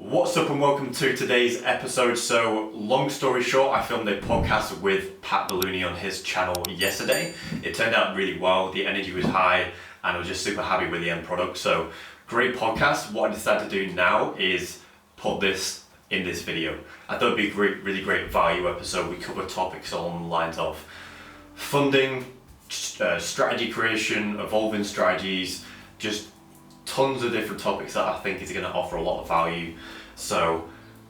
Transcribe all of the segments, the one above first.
What's up and welcome to today's episode. So, long story short, I filmed a podcast with Pat Bailouni on his channel yesterday. It turned out really well, the energy was high, and I was just super happy with the end product. So, great podcast. What I decided to do now is put this in this video. I thought it'd be a really great value episode. We cover topics along the lines of funding, strategy creation, evolving strategies, just tons of different topics that I think is going to offer a lot of value. So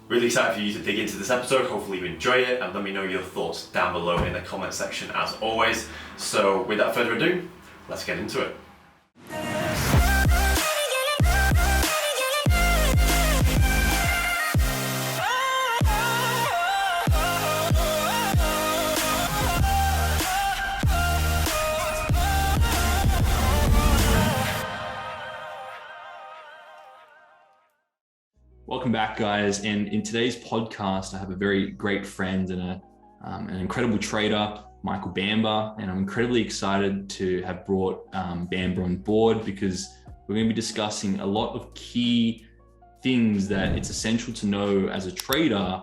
really excited for you to dig into this episode. Hopefully you enjoy it, and let me know your thoughts down below in the comment section as always. So without further ado, let's get into it. Welcome back, guys. And in today's podcast, I have a very great friend and an incredible trader, Michael Bamber. And I'm incredibly excited to have brought Bamber on board because we're going to be discussing a lot of key things that it's essential to know as a trader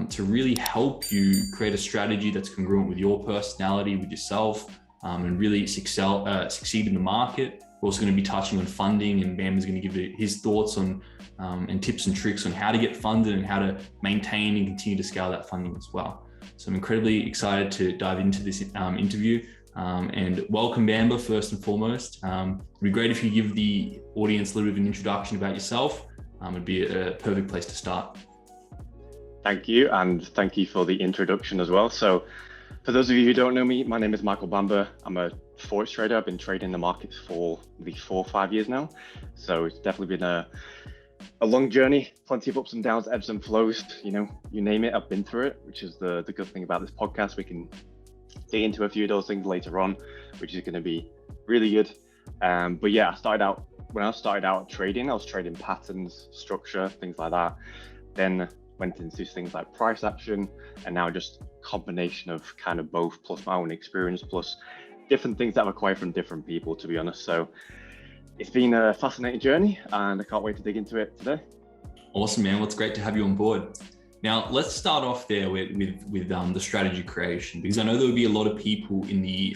to really help you create a strategy that's congruent with your personality, with yourself, and really succeed in the market. We're also going to be touching on funding, and Bamber's going to give his thoughts on and tips and tricks on how to get funded and how to maintain and continue to scale that funding as well. So I'm incredibly excited to dive into this interview and welcome Bamber first and foremost. It'd be great if you give the audience a little bit of an introduction about yourself. It'd be a perfect place to start. Thank you, and thank you for the introduction as well. So for those of you who don't know me, my name is Michael Bamber. I'm a forex trader. I've been trading the markets for maybe 4 or 5 years now. So it's definitely been a long journey, plenty of ups and downs, ebbs and flows, you name it, I've been through it, which is the good thing about this podcast. We can dig into a few of those things later on, which is going to be really good. But yeah, when I started out trading, I was trading patterns, structure, things like that. Then went into things like price action, and now just combination of kind of both, plus my own experience, plus different things that I've acquired from different people, to be honest. So it's been a fascinating journey, and I can't wait to dig into it today. Awesome, man. Well, it's great to have you on board. Now, let's start off there with the strategy creation, because I know there will be a lot of people in the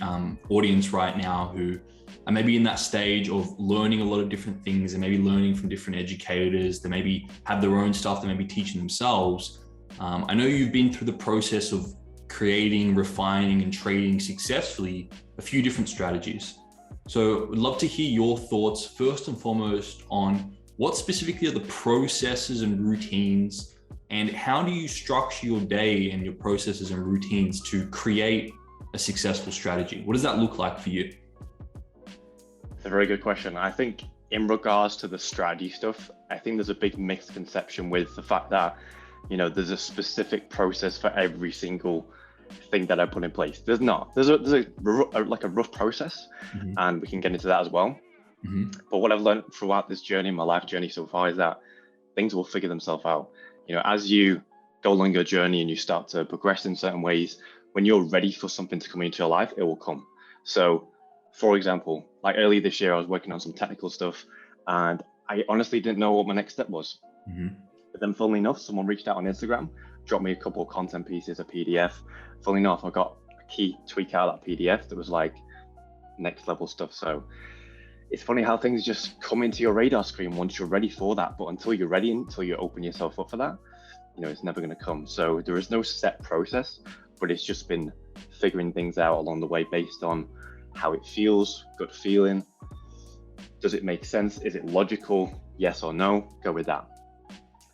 audience right now who are maybe in that stage of learning a lot of different things and maybe learning from different educators. They maybe have their own stuff they may be teaching themselves. I know you've been through the process of creating, refining, and trading successfully a few different strategies. So I'd love to hear your thoughts first and foremost on what specifically are the processes and routines, and how do you structure your day and your processes and routines to create a successful strategy? What does that look like for you? It's a very good question. I think in regards to the strategy stuff, I think there's a big misconception with the fact that, there's a specific process for every single thing that I put in place. There's not. There's a rough process, and we can get into that as well. But what I've learned throughout this journey, my life journey so far, is that things will figure themselves out. As you go along your journey and you start to progress in certain ways, when you're ready for something to come into your life, it will come. So, for example, like early this year, I was working on some technical stuff, and I honestly didn't know what my next step was. But then, funnily enough, someone reached out on Instagram, dropped me a couple of content pieces, a PDF. Funnily enough, I got a key tweak out of that PDF that was like next level stuff. So it's funny how things just come into your radar screen once you're ready for that. But until you're ready, until you open yourself up for that, it's never going to come. So there is no set process, but it's just been figuring things out along the way based on how it feels, gut feeling. Does it make sense? Is it logical? Yes or no? Go with that.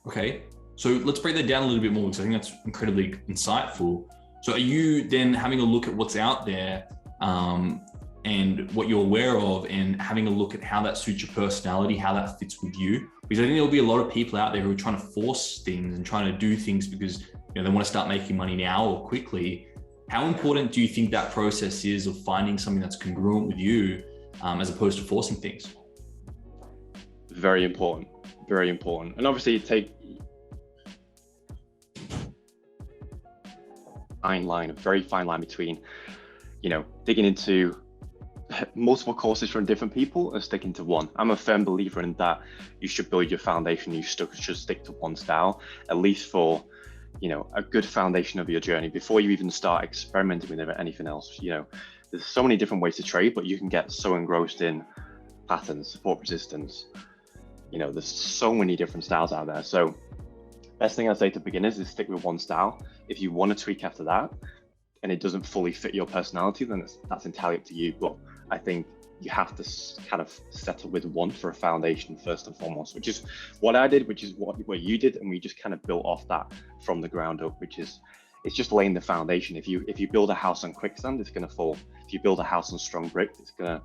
Okay. So let's break that down a little bit more, because I think that's incredibly insightful. So are you then having a look at what's out there and what you're aware of, and having a look at how that suits your personality, how that fits with you? Because I think there'll be a lot of people out there who are trying to force things and trying to do things because they want to start making money now or quickly. How important do you think that process is of finding something that's congruent with you as opposed to forcing things? Very important, very important. And obviously take a very fine line between, digging into multiple courses from different people and sticking to one. I'm a firm believer in that. You should build your foundation. You should stick to one style, at least for, a good foundation of your journey before you even start experimenting with anything else. There's so many different ways to trade, but you can get so engrossed in patterns, support resistance. There's so many different styles out there. So best thing I'd say to beginners is stick with one style. If you want to tweak after that and it doesn't fully fit your personality, then that's entirely up to you. But I think you have to kind of settle with one for a foundation first and foremost, which is what I did, which is what you did. And we just kind of built off that from the ground up, it's just laying the foundation. If you build a house on quicksand, it's going to fall. If you build a house on strong bricks, it's going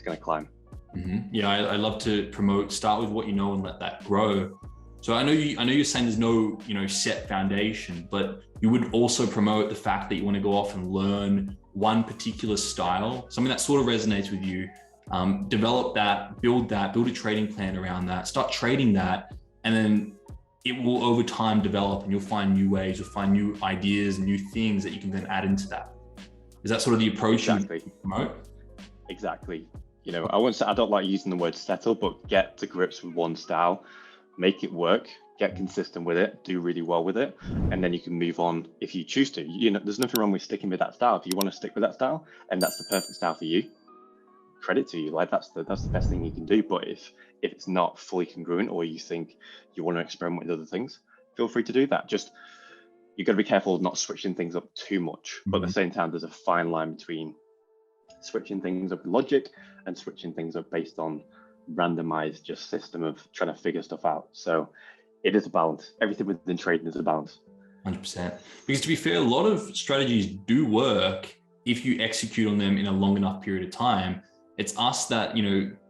to climb. Mm-hmm. Yeah, I love to promote, start with what you know and let that grow. So I know you're saying there's no, set foundation, but you would also promote the fact that you want to go off and learn one particular style, something that sort of resonates with you, develop that, build a trading plan around that, start trading that, and then it will over time develop and you'll find new ways, you'll find new ideas and new things that you can then add into that. Is that sort of the approach you promote? Exactly. I don't like using the word settle, but get to grips with one style, make it work, get consistent with it, do really well with it, and then you can move on if you choose to. There's nothing wrong with sticking with that style. If you want to stick with that style and that's the perfect style for you, credit to you. Like that's the best thing you can do. But if it's not fully congruent or you think you want to experiment with other things, feel free to do that. Just you've got to be careful of not switching things up too much. But at the same time, there's a fine line between switching things up with logic and switching things up based on randomized just system of trying to figure stuff out. So it is a balance. Everything within trading is a balance. 100%. Because to be fair, a lot of strategies do work if you execute on them in a long enough period of time. It's us that,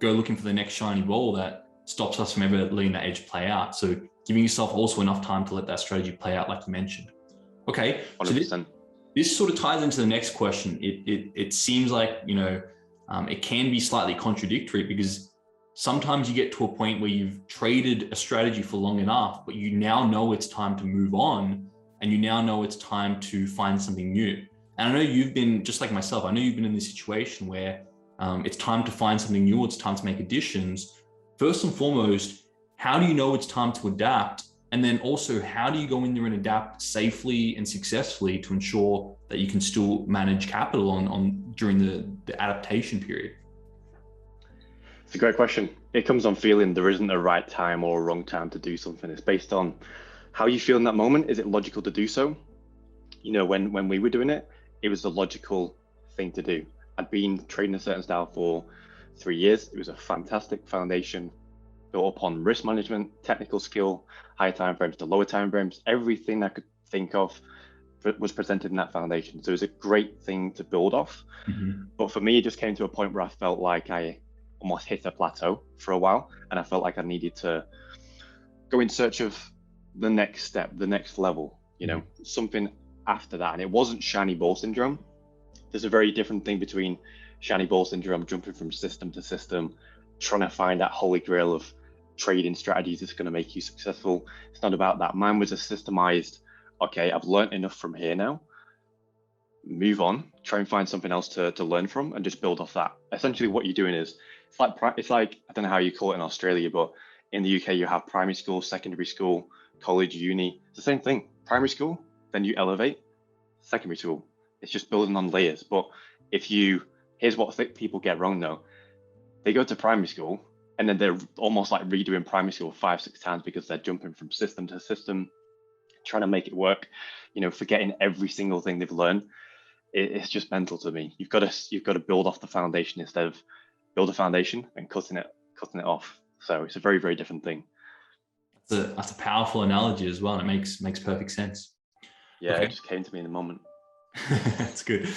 go looking for the next shiny ball that stops us from ever letting that edge play out. So giving yourself also enough time to let that strategy play out, like you mentioned. Okay. 100%. So this sort of ties into the next question. It seems like, it can be slightly contradictory because sometimes you get to a point where you've traded a strategy for long enough, but you now know it's time to move on and you now know it's time to find something new. And I know you've been, just like myself, I know you've been in this situation where it's time to find something new, it's time to make additions. First and foremost, how do you know it's time to adapt? And then also, how do you go in there and adapt safely and successfully to ensure that you can still manage capital on during the adaptation period? It's a great question. It comes on feeling. There isn't a right time or a wrong time to do something. It's based on how you feel in that moment. Is it logical to do so? When we were doing it, it was the logical thing to do. I'd been trading a certain style for 3 years. It was a fantastic foundation built upon risk management, technical skill, higher time frames to lower time frames. Everything I could think of was presented in that foundation. So it was a great thing to build off. Mm-hmm. But for me, it just came to a point where I felt like I almost hit a plateau for a while. And I felt like I needed to go in search of the next step, the next level, something after that. And it wasn't shiny ball syndrome. There's a very different thing between shiny ball syndrome, jumping from system to system, trying to find that holy grail of trading strategies that's going to make you successful. It's not about that. Mine was a systemized, okay, I've learned enough from here now. Move on, try and find something else to learn from and just build off that. Essentially what you're doing is, it's like, I don't know how you call it in Australia, but in the UK, you have primary school, secondary school, college, uni. It's the same thing. Primary school, then you elevate. Secondary school, it's just building on layers. But here's what people get wrong though. They go to primary school and then they're almost like redoing primary school 5-6 times because they're jumping from system to system, trying to make it work, forgetting every single thing they've learned. It's just mental to me. You've got to build off the foundation instead of build a foundation and cutting it off. So it's a very, very different thing. That's a powerful analogy as well. And it makes perfect sense. Yeah, okay. It just came to me in the moment. That's good.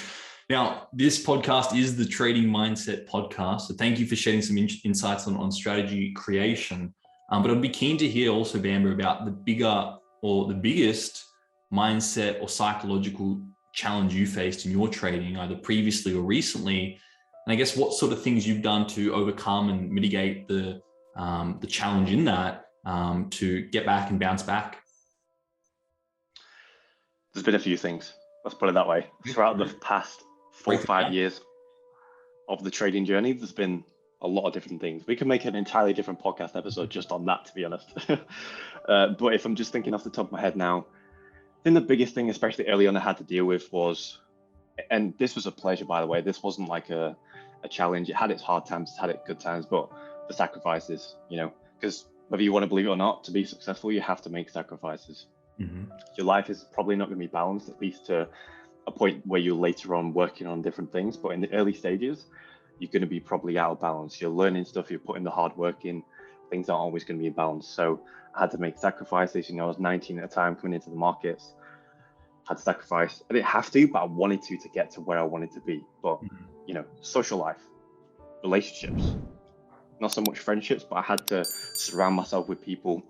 Now, this podcast is the Trading Mindset podcast. So thank you for sharing some insights on strategy creation. But I'd be keen to hear also, Bamber, about the bigger or the biggest mindset or psychological challenge you faced in your trading, either previously or recently. And I guess what sort of things you've done to overcome and mitigate the challenge in that to get back and bounce back. There's been a few things. Let's put it that way. Throughout the past 4 or 5 years, of the trading journey, there's been a lot of different things. We can make an entirely different podcast episode just on that, to be honest. But if I'm just thinking off the top of my head now, I think the biggest thing, especially early on, I had to deal with was, and this was a pleasure, by the way, this wasn't like a challenge. It had its hard times, it had its good times, but the sacrifices, because whether you want to believe it or not, to be successful, you have to make sacrifices. Mm-hmm. Your life is probably not going to be balanced, at least to a point where you're later on working on different things. But in the early stages, you're going to be probably out of balance. You're learning stuff, you're putting the hard work in, things aren't always going to be in balance. So I had to make sacrifices. I was 19 at the time coming into the markets. I had to sacrifice. I didn't have to, but I wanted to get to where I wanted to be. But, social life, relationships, not so much friendships, but I had to surround myself with people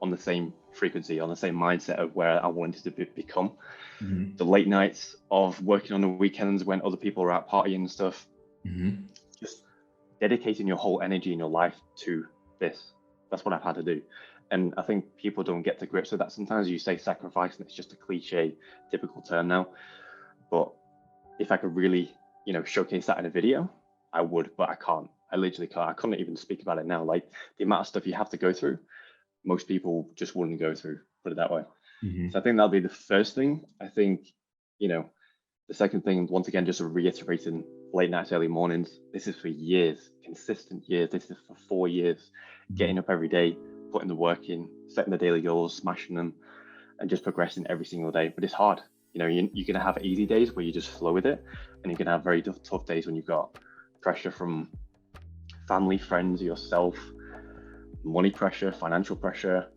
on the same frequency, on the same mindset of where I wanted to become. Mm-hmm. The late nights of working on the weekends when other people are out partying and stuff, just dedicating your whole energy in your life to this. That's what I've had to do. And I think people don't get to grips with that. Sometimes you say sacrifice and it's just a cliche, typical term now. But if I could really, showcase that in a video, I would, but I can't. I literally can't. I couldn't even speak about it now. Like the amount of stuff you have to go through, most people just wouldn't go through, put it that way. Mm-hmm. So I think that'll be the first thing. I think, the second thing, once again, just reiterating late nights, early mornings. This is for years, consistent years. This is for 4 years, getting up every day, putting the work in, setting the daily goals, smashing them, and just progressing every single day. But it's hard. You're going to have easy days where you just flow with it. And you're going to have very tough days when you've got pressure from family, friends, yourself, money pressure, financial pressure.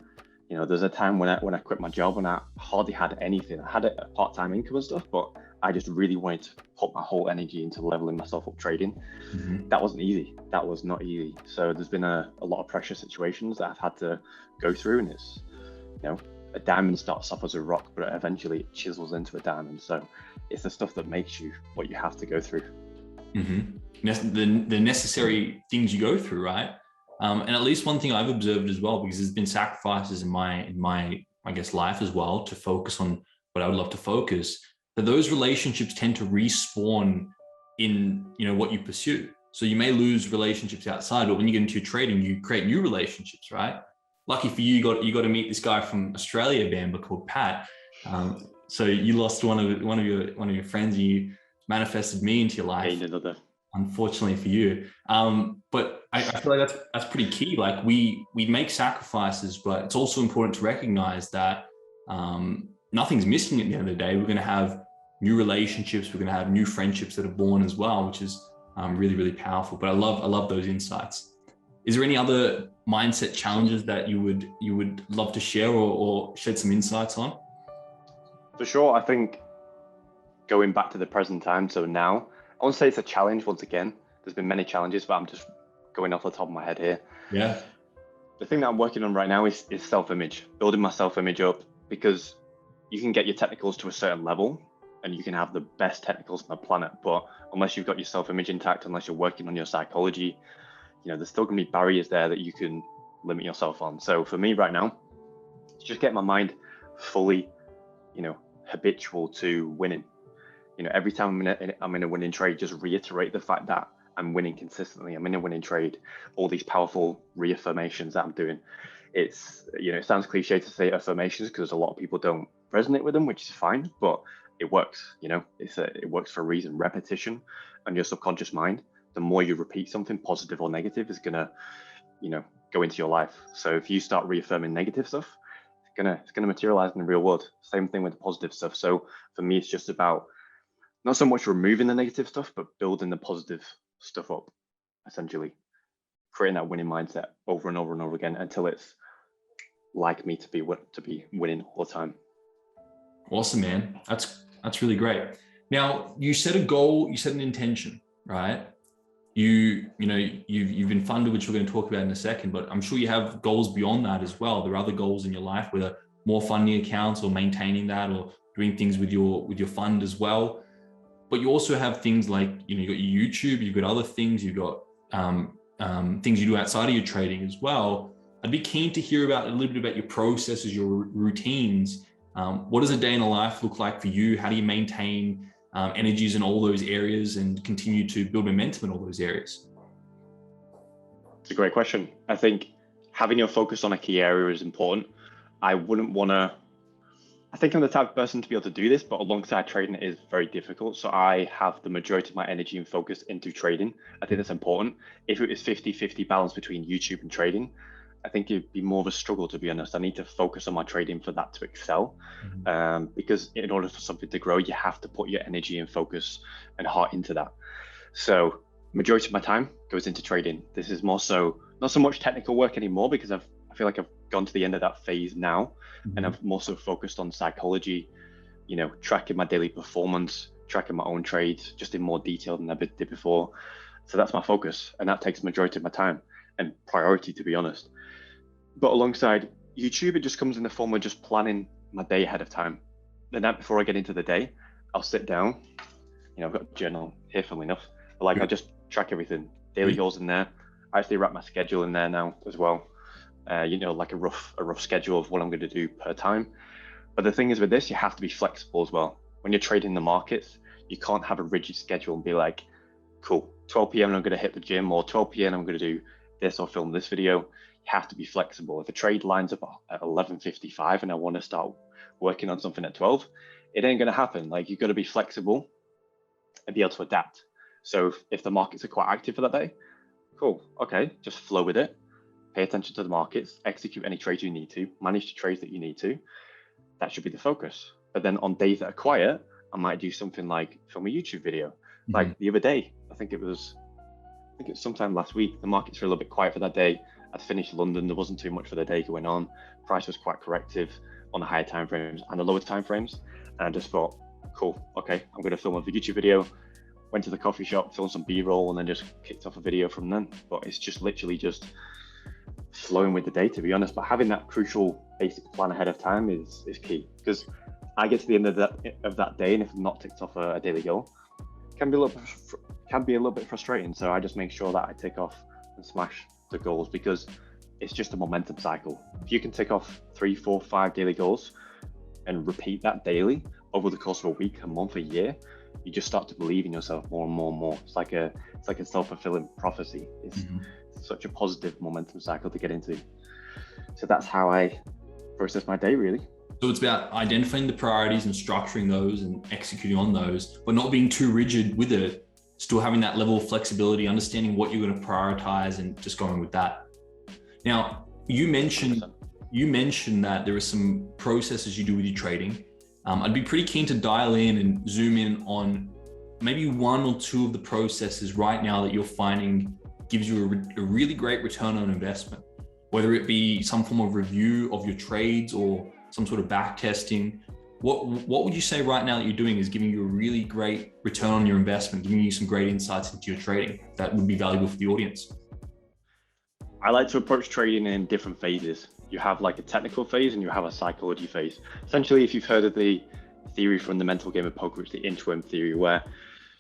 There's a time when I quit my job and I hardly had anything. I had a part-time income and stuff, but I just really wanted to put my whole energy into leveling myself up trading. Mm-hmm. That wasn't easy. That was not easy. So there's been a lot of pressure situations that I've had to go through, and it's, a diamond starts off as a rock, but eventually it chisels into a diamond. So it's the stuff that makes you what you have to go through. Mm-hmm. The necessary things you go through, right? And at least one thing I've observed as well, because there's been sacrifices in my I guess life as well, to focus on what I would love to focus, that those relationships tend to respawn in what you pursue. So you may lose relationships outside, but when you get into trading, you create new relationships, right? Lucky for you, you got to meet this guy from Australia, Bamber, called Pat. So you lost one of your friends, and you manifested me into your life. Unfortunately for you. But I feel like that's pretty key. Like we make sacrifices, but it's also important to recognize that nothing's missing at the end of the day. We're going to have new relationships. We're going to have new friendships that are born as well, which is really, really powerful. But I love those insights. Is there any other mindset challenges that you would love to share or shed some insights on? For sure. I think going back to the present time, so now, I won't say it's a challenge once again. There's been many challenges, but I'm just going off the top of my head here. Yeah. The thing that I'm working on right now is self-image, building my self-image up, because you can get your technicals to a certain level and you can have the best technicals on the planet, but unless you've got your self-image intact, unless you're working on your psychology, there's still gonna be barriers there that you can limit yourself on. So for me right now, it's just get my mind fully, habitual to winning. Every time I'm in a winning trade, just reiterate the fact that I'm winning consistently. I'm in a winning trade. All these powerful reaffirmations that I'm doing. It's, it sounds cliche to say affirmations because a lot of people don't resonate with them, which is fine, but it works. It works for a reason. Repetition on your subconscious mind. The more you repeat something, positive or negative, is gonna, go into your life. So if you start reaffirming negative stuff, it's gonna materialize in the real world. Same thing with the positive stuff. So for me, it's just about not so much removing the negative stuff, but building the positive stuff up, essentially. Creating that winning mindset over and over and over again until it's like me to be winning all the time. Awesome, man. That's really great. Now, you set a goal, you set an intention, right? You've been funded, which we're going to talk about in a second, but I'm sure you have goals beyond that as well. There are other goals in your life, whether more funding accounts or maintaining that or doing things with your fund as well. But you also have things like, you've got your YouTube, you've got other things, you've got things you do outside of your trading as well. I'd be keen to hear a little bit about your processes, your routines. What does a day in a life look like for you? How do you maintain energies in all those areas and continue to build momentum in all those areas? It's a great question. I think having your focus on a key area is important. I think I'm the type of person to be able to do this, but alongside trading it is very difficult. So I have the majority of my energy and focus into trading. I think that's important. If it was 50-50 balance between YouTube and trading, I think it'd be more of a struggle, to be honest. I need to focus on my trading for that to excel. Because in order for something to grow, you have to put your energy and focus and heart into that. So majority of my time goes into trading. This is more so, not so much technical work anymore, because I feel like I've gone to the end of that phase now. And I've more so focused on psychology, tracking my daily performance, tracking my own trades, just in more detail than I did before. So that's my focus, and that takes the majority of my time and priority, to be honest. But alongside YouTube, it just comes in the form of just planning my day ahead of time. The night before I get into the day, I'll sit down. I've got a journal here, funnily enough. But I just track everything. Daily goals in there. I actually wrap my schedule in there now as well. Like a rough schedule of what I'm going to do per time. But the thing is with this, you have to be flexible as well. When you're trading the markets, you can't have a rigid schedule and be like, cool, 12 p.m. I'm going to hit the gym, or 12 p.m. I'm going to do this or film this video. You have to be flexible. If a trade lines up at 11:55 and I want to start working on something at 12, it ain't going to happen. You've got to be flexible and be able to adapt. So if the markets are quite active for that day, cool, okay, just flow with it. Pay attention to the markets, execute any trades you need to, manage the trades that you need to. That should be the focus. But then on days that are quiet, I might do something like film a YouTube video. Like the other day, I think it was sometime last week, the markets were a little bit quiet for that day. I'd finished London, there wasn't too much for the day going on. Price was quite corrective on the higher time frames and the lower time frames. And I just thought, cool, okay, I'm going to film a YouTube video. Went to the coffee shop, filmed some B-roll, and then just kicked off a video from then. But it's just literally just flowing with the day, to be honest. But having that crucial basic plan ahead of time is key, because I get to the end of that day, and if I'm not ticked off a daily goal, it can be a little bit frustrating. So I just make sure that I tick off and smash the goals, because it's just a momentum cycle. If you can tick off 3, 4, 5 daily goals and repeat that daily over the course of a week, a month, a year, you just start to believe in yourself more and more and more. It's like a self-fulfilling prophecy. It's such a positive momentum cycle to get into. So that's how I process my day, really. So it's about identifying the priorities and structuring those and executing on those, but not being too rigid with it, still having that level of flexibility, understanding what you're going to prioritize and just going with that. Now, you mentioned that there are some processes you do with your trading. I'd be pretty keen to dial in and zoom in on maybe 1 or 2 of the processes right now that you're finding gives you a really great return on investment, whether it be some form of review of your trades or some sort of back testing. What would you say right now that you're doing is giving you a really great return on your investment, giving you some great insights into your trading that would be valuable for the audience? I like to approach trading in different phases. You have like a technical phase and you have a psychology phase. Essentially, if you've heard of the theory from the mental game of poker, it's the intro theory, where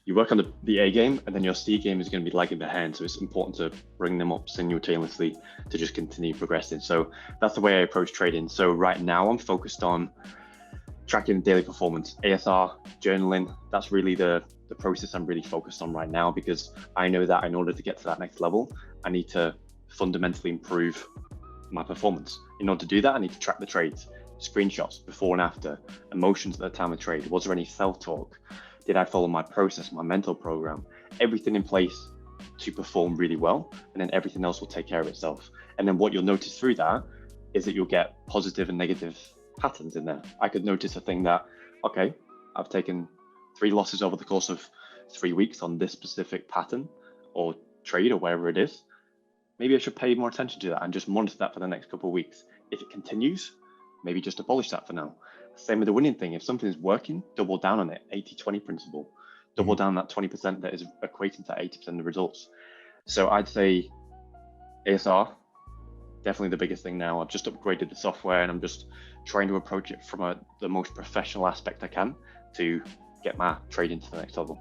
you work on the A game and then your C game is going to be lagging behind. So it's important to bring them up simultaneously to just continue progressing. So that's the way I approach trading. So right now I'm focused on tracking daily performance, ASR, journaling. That's really the process I'm really focused on right now, because I know that in order to get to that next level, I need to fundamentally improve my performance. In order to do that, I need to track the trades, screenshots before and after, emotions at the time of trade. Was there any self-talk? Did I follow my process, my mental program? Everything in place to perform really well, and then everything else will take care of itself. And then what you'll notice through that is that you'll get positive and negative patterns in there. I could notice a thing that, okay, I've taken 3 losses over the course of 3 weeks on this specific pattern or trade or wherever it is. Maybe I should pay more attention to that and just monitor that for the next couple of weeks. If it continues, maybe just abolish that for now. Same with the winning thing. If something is working, double down on it. 80-20 principle. Double down that 20% that is equating to 80% of the results. So I'd say ASR, definitely the biggest thing now. I've just upgraded the software and I'm just trying to approach it from the most professional aspect I can to get my trading to the next level.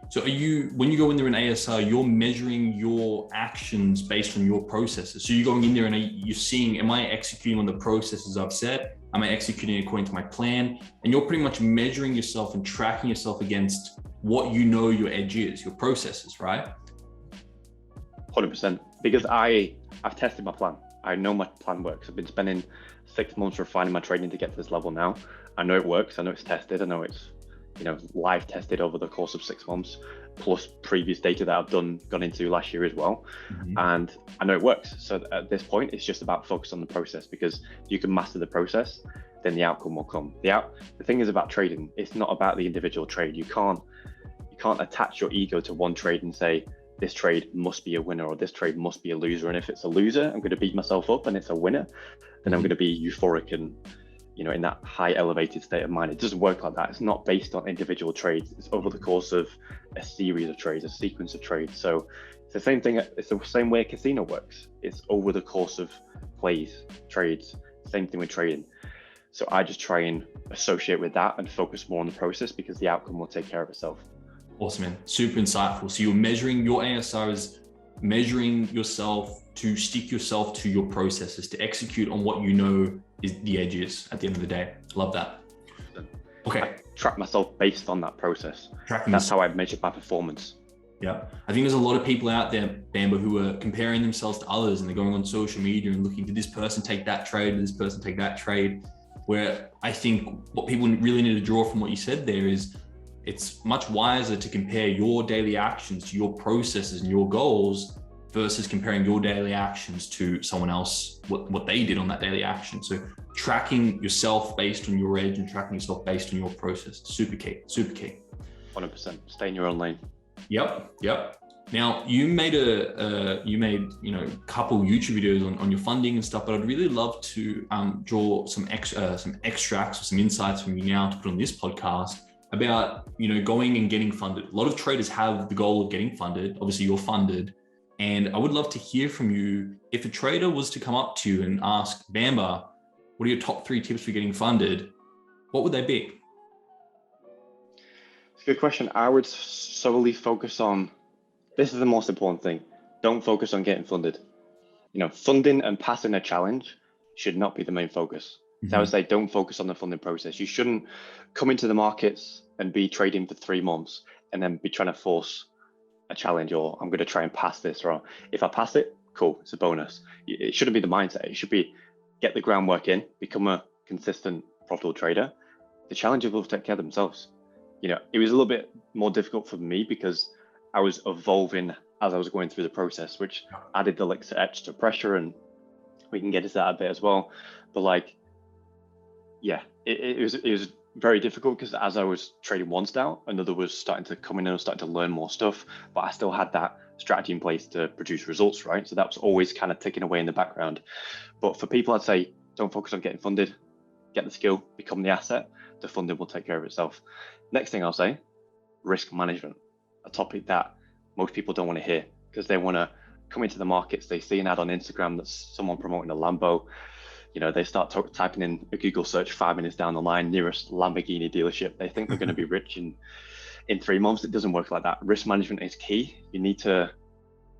So when you go in there in ASR, you're measuring your actions based on your processes. So you're going in there and you're seeing, am I executing on the processes I've set? Am I executing according to my plan? And you're pretty much measuring yourself and tracking yourself against what you know your edge is, your processes, right? 100%. Because I've tested my plan. I know my plan works. I've been spending 6 months refining my trading to get to this level now. I know it works. I know it's tested. I know it's, live tested over the course of 6 months, plus previous data that I've gone into last year as well. And I know it works. So at this point, it's just about focus on the process, because if you can master the process, then the outcome will come. The thing is about trading, it's not about the individual trade. You can't attach your ego to one trade and say, this trade must be a winner or this trade must be a loser. And if it's a loser, I'm going to beat myself up, and it's a winner, then I'm going to be euphoric and, in that high elevated state of mind. It doesn't work like that. It's not based on individual trades. It's over the course of a series of trades, a sequence of trades. So it's the same thing. It's the same way a casino works. It's over the course of plays, trades, same thing with trading. So I just try and associate with that and focus more on the process, because the outcome will take care of itself. Awesome, man. Super insightful. So you're measuring your ASR is measuring yourself to stick yourself to your processes, to execute on what you know is the edges at the end of the day. Love that. Okay. I track myself based on that process. Tracking That's how I measure my performance. Yeah. I think there's a lot of people out there, Bamber, who are comparing themselves to others, and they're going on social media and looking, did this person take that trade? Did this person take that trade? Where I think what people really need to draw from what you said there is, it's much wiser to compare your daily actions to your processes and your goals versus comparing your daily actions to someone else, what they did on that daily action. So tracking yourself based on your edge and tracking yourself based on your process, super key. 100%. Stay in your own lane. Yep. Now you made a couple YouTube videos on your funding and stuff, but I'd really love to draw some extracts or some insights from you now to put on this podcast about, going and getting funded. A lot of traders have the goal of getting funded. Obviously you're funded. And I would love to hear from you, if a trader was to come up to you and ask, Bamber, what are your top 3 tips for getting funded? What would they be? It's a good question. I would solely focus on, this is the most important thing. Don't focus on getting funded. Funding and passing a challenge should not be the main focus. So I would say, don't focus on the funding process. You shouldn't come into the markets and be trading for 3 months and then be trying to force a challenge, or I'm going to try and pass this, or if I pass it, cool, it's a bonus. It shouldn't be the mindset. It should be, get the groundwork in, become a consistent, profitable trader. The challenges will take care of themselves. It was a little bit more difficult for me because I was evolving as I was going through the process, which added the extra pressure, and we can get into that a bit as well. But it was very difficult, because as I was trading one style, another was starting to come in, and I was starting to learn more stuff, but I still had that strategy in place to produce results, right? So that was always kind of ticking away in the background. But for people, I'd say, don't focus on getting funded, get the skill, become the asset. The funding will take care of itself. Next thing I'll say, risk management, a topic that most people don't want to hear, because they want to come into the markets, they see an ad on Instagram that's someone promoting a Lambo. They start typing in a Google search 5 minutes down the line, nearest Lamborghini dealership. They think they're going to be rich in 3 months. It doesn't work like that. Risk management is key. You need to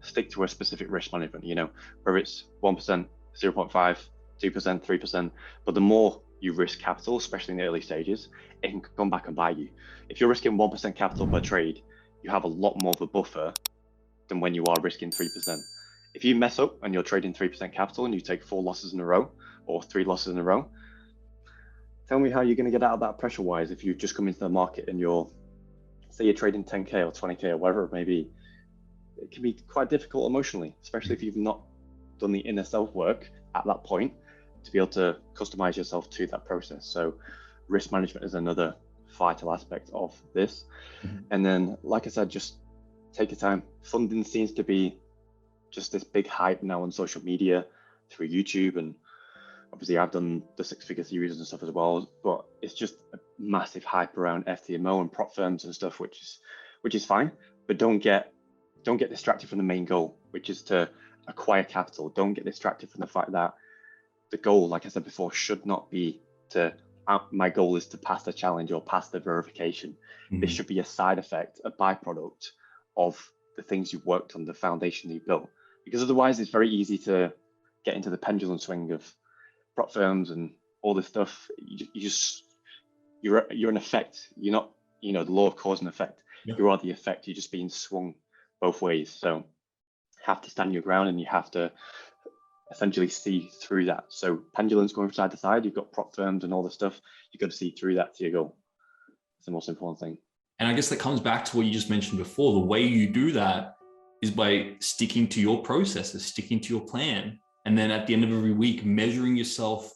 stick to a specific risk management, whether it's 1%, 0.5, 2%, 3%. But the more you risk capital, especially in the early stages, it can come back and bite you. If you're risking 1% capital per trade, you have a lot more of a buffer than when you are risking 3%. If you mess up and you're trading 3% capital and you take 4 losses in a row, or 3 losses in a row, tell me how you're going to get out of that pressure wise. If you just come into the market and say you're trading 10K or 20K or whatever it may be, it can be quite difficult emotionally, especially if you've not done the inner self work at that point to be able to customize yourself to that process. So risk management is another vital aspect of this. And then, like I said, just take your time. Funding seems to be just this big hype now on social media, through YouTube, and obviously I've done the 6-figure series and stuff as well, but it's just a massive hype around FTMO and prop firms and stuff, which is fine, but don't get distracted from the main goal, which is to acquire capital. Don't get distracted from the fact that the goal, like I said before, should not be my goal is to pass the challenge or pass the verification. This should be a side effect, a byproduct of the things you've worked on, the foundation that you built, because otherwise it's very easy to get into the pendulum swing of prop firms and all this stuff. You're an effect. You're not, the law of cause and effect. Yeah. You are the effect. You're just being swung both ways. So you have to stand your ground, and you have to essentially see through that. So pendulums going from side to side, you've got prop firms and all this stuff. You've got to see through that to your goal. It's the most important thing. And I guess that comes back to what you just mentioned before. The way you do that is by sticking to your processes, sticking to your plan. And then at the end of every week, measuring yourself,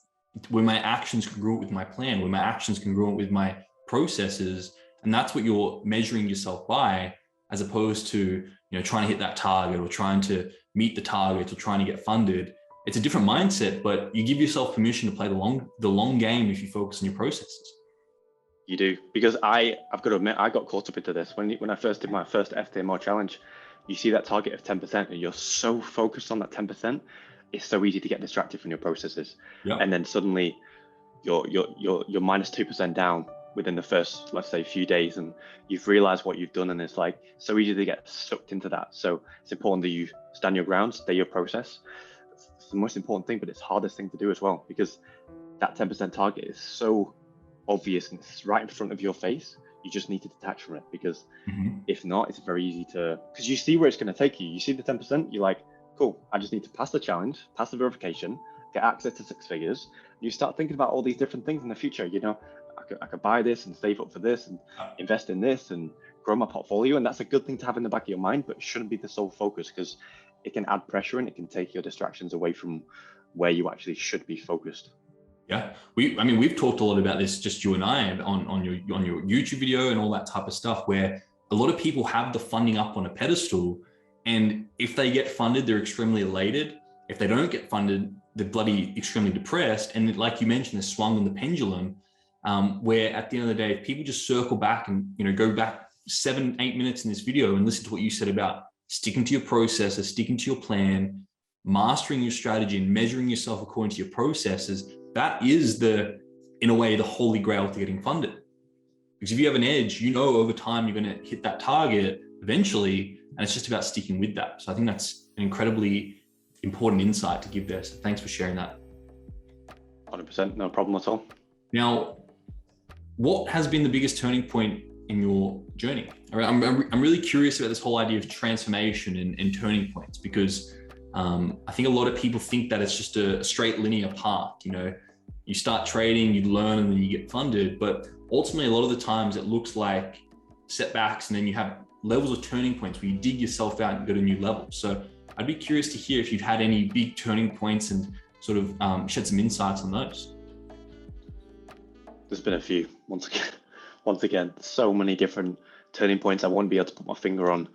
were my actions congruent with my plan, were my actions congruent with my processes. And that's what you're measuring yourself by, as opposed to, trying to hit that target or trying to meet the target or trying to get funded. It's a different mindset, but you give yourself permission to play the long game if you focus on your processes. You do, because I've got to admit, I got caught up into this when I first did my first FTMO challenge. You see that target of 10%, and you're so focused on that 10%. It's so easy to get distracted from your processes. Yep. And then suddenly you're minus 2% down within the first, let's say, few days, and you've realized what you've done, and it's like so easy to get sucked into that. So it's important that you stand your ground, stay your process. It's the most important thing, but it's the hardest thing to do as well, because that 10% target is so obvious and it's right in front of your face. You just need to detach from it, because if not, it's very easy to, because you see where it's going to take you. You see the 10%, you're like, cool, I just need to pass the challenge, pass the verification, get access to 6 figures. You start thinking about all these different things in the future. I could buy this and save up for this and invest in this and grow my portfolio. And that's a good thing to have in the back of your mind, but it shouldn't be the sole focus, because it can add pressure and it can take your distractions away from where you actually should be focused. Yeah, we've talked a lot about this, just you and I, on your YouTube video and all that type of stuff, where a lot of people have the funding up on a pedestal, and if they get funded, they're extremely elated. If they don't get funded, they're bloody extremely depressed. And like you mentioned, they're swung on the pendulum, where at the end of the day, if people just circle back and go back 7-8 minutes in this video and listen to what you said about sticking to your processes, sticking to your plan, mastering your strategy, and measuring yourself according to your processes, that is in a way, the holy grail to getting funded. Because if you have an edge, over time, you're going to hit that target eventually, and it's just about sticking with that. So I think that's an incredibly important insight to give there. So thanks for sharing that. 100%, no problem at all. Now, what has been the biggest turning point in your journey? I'm really curious about this whole idea of transformation and turning points, because I think a lot of people think that it's just a straight linear path. You start trading, you learn, and then you get funded. But ultimately, a lot of the times it looks like setbacks, and then you have levels of turning points where you dig yourself out and go to a new level. So I'd be curious to hear if you've had any big turning points and sort of shed some insights on those. There's been a few. Once again, so many different turning points. I won't be able to put my finger on,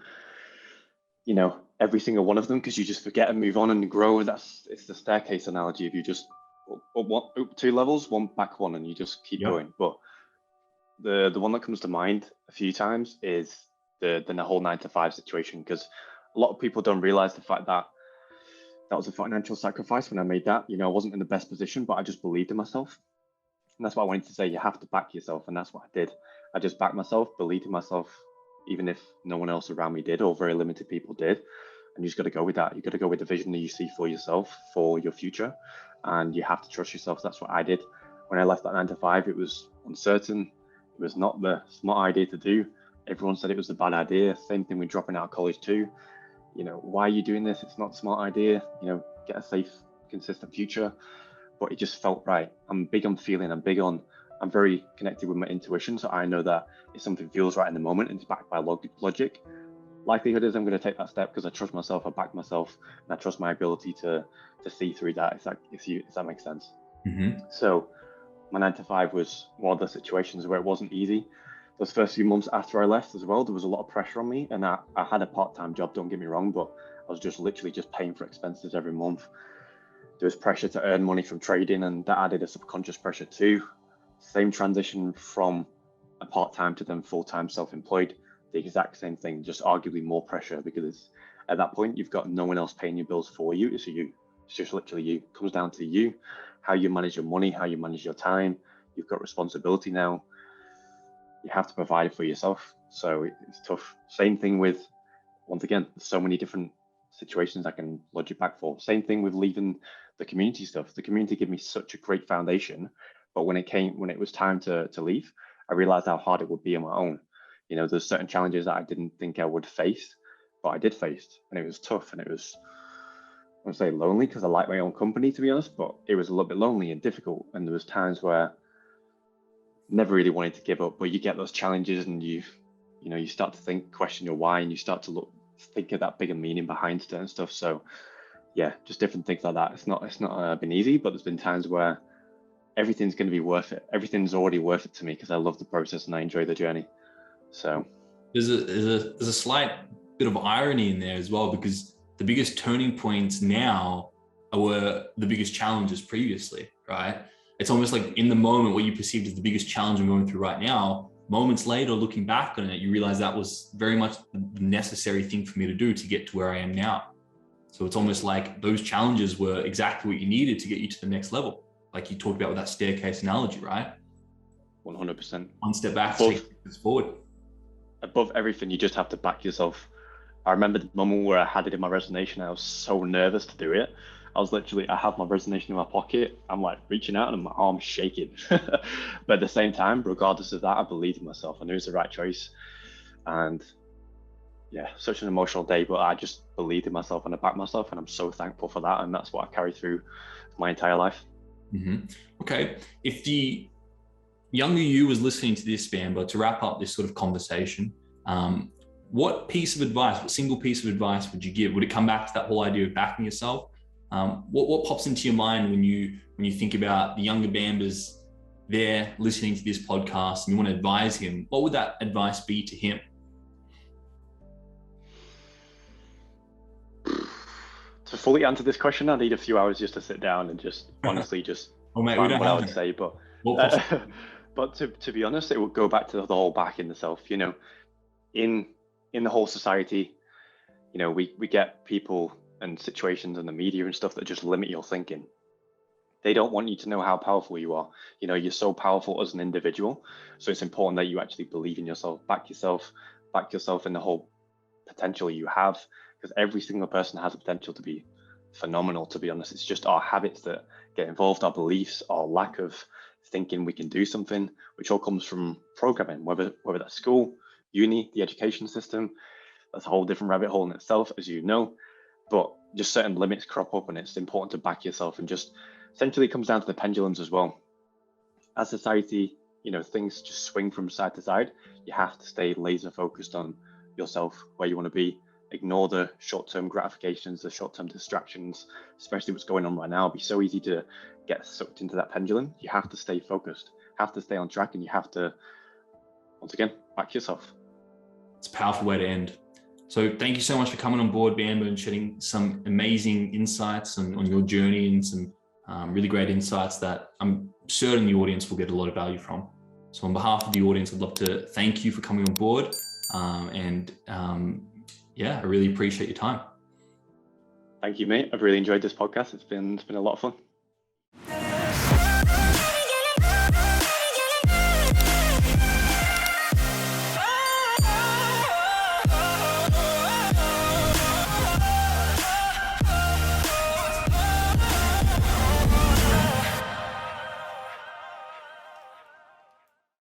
every single one of them, because you just forget and move on and grow. It's the staircase analogy. If you just up 2 levels, one back one, and you just keep going. But the one that comes to mind a few times is the whole 9-to-5 situation, because a lot of people don't realize the fact that was a financial sacrifice when I made that. I wasn't in the best position, but I just believed in myself. And that's what I wanted to say. You have to back yourself. And that's what I did. I just backed myself, believed in myself, even if no one else around me did, or very limited people did. And you just got to go with that. You got to go with the vision that you see for yourself, for your future. And you have to trust yourself. That's what I did. When I left that 9-to-5, it was uncertain. It was not the smart idea to do. Everyone said it was a bad idea. Same thing with dropping out of college too. Why are you doing this? It's not a smart idea. Get a safe, consistent future. But it just felt right. I'm big on feeling. I'm very connected with my intuition. So I know that if something feels right in the moment and it's backed by logic, likelihood is I'm going to take that step because I trust myself, I back myself, and I trust my ability to see through that, if that makes sense. So my 9-to-5 was one of the situations where it wasn't easy. Those first few months after I left as well, there was a lot of pressure on me, and I had a part-time job, don't get me wrong, but I was just literally just paying for expenses every month. There was pressure to earn money from trading, and that added a subconscious pressure too. Same transition from a part-time to then full-time self-employed, the exact same thing, just arguably more pressure, because at that point you've got no one else paying your bills for you. It's you. It's just literally you. It comes down to you, how you manage your money, how you manage your time. You've got responsibility now. You have to provide it for yourself. So it's tough. Same thing with, once again, so many different situations I can logic back for. Same thing with leaving the community stuff. The community gave me such a great foundation, but when it was time to leave, I realized how hard it would be on my own. There's certain challenges that I didn't think I would face, but I did face, and it was tough, and it was, I would say, lonely, because I like my own company, to be honest, but it was a little bit lonely and difficult. And there was times where never really wanted to give up, but you get those challenges, and you start to question your why, and you start to think of that bigger meaning behind certain stuff. So yeah, just different things like that. It's not been easy, but there's been times where everything's going to be worth it. Everything's already worth it to me because I love the process and I enjoy the journey. So there's a slight bit of irony in there as well, because the biggest turning points now were the biggest challenges previously, right? It's almost like in the moment what you perceived as the biggest challenge I'm going through right now, moments later, looking back on it, you realize that was very much the necessary thing for me to do to get to where I am now. So it's almost like those challenges were exactly what you needed to get you to the next level. Like you talked about with that staircase analogy, right? 100%. One step back, take steps forward. Above everything, you just have to back yourself. I remember the moment where I had it in my resignation. I was so nervous to do it. I have my resignation in my pocket. I'm like reaching out and my arm's shaking. But at the same time, regardless of that, I believed in myself. I knew it was the right choice. And yeah, such an emotional day, but I just believed in myself and I backed myself, and I'm so thankful for that. And that's what I carry through my entire life. Mm-hmm. Okay. If the younger you was listening to this, Bamber, to wrap up this sort of conversation, what single piece of advice would you give? Would it come back to that whole idea of backing yourself? What pops into your mind when you think about the younger Bambers there listening to this podcast and you want to advise him? What would that advice be to him? To fully answer this question, I need a few hours just to sit down and just honestly just mate, plan what I would say. But but to be honest, it would go back to the whole back in the self. In the whole society, we get people and situations in the media and stuff that just limit your thinking. They don't want you to know how powerful you are. You're so powerful as an individual. So it's important that you actually believe in yourself, back yourself in the whole potential you have, because every single person has the potential to be phenomenal, to be honest. It's just our habits that get involved, our beliefs, our lack of thinking we can do something, which all comes from programming, whether that's school, uni, the education system. That's a whole different rabbit hole in itself, as you know. But just certain limits crop up, and it's important to back yourself. And just essentially it comes down to the pendulums as well. As society, things just swing from side to side. You have to stay laser focused on yourself, where you want to be. Ignore the short-term gratifications, the short-term distractions, especially what's going on right now. It'd be so easy to get sucked into that pendulum. You have to stay focused, have to stay on track, and you have to, once again, back yourself. It's a powerful way to end. So thank you so much for coming on board, Bamber, and shedding some amazing insights on your journey, and some really great insights that I'm certain the audience will get a lot of value from. So on behalf of the audience, I'd love to thank you for coming on board. I really appreciate your time. Thank you, mate. I've really enjoyed this podcast. It's been a lot of fun.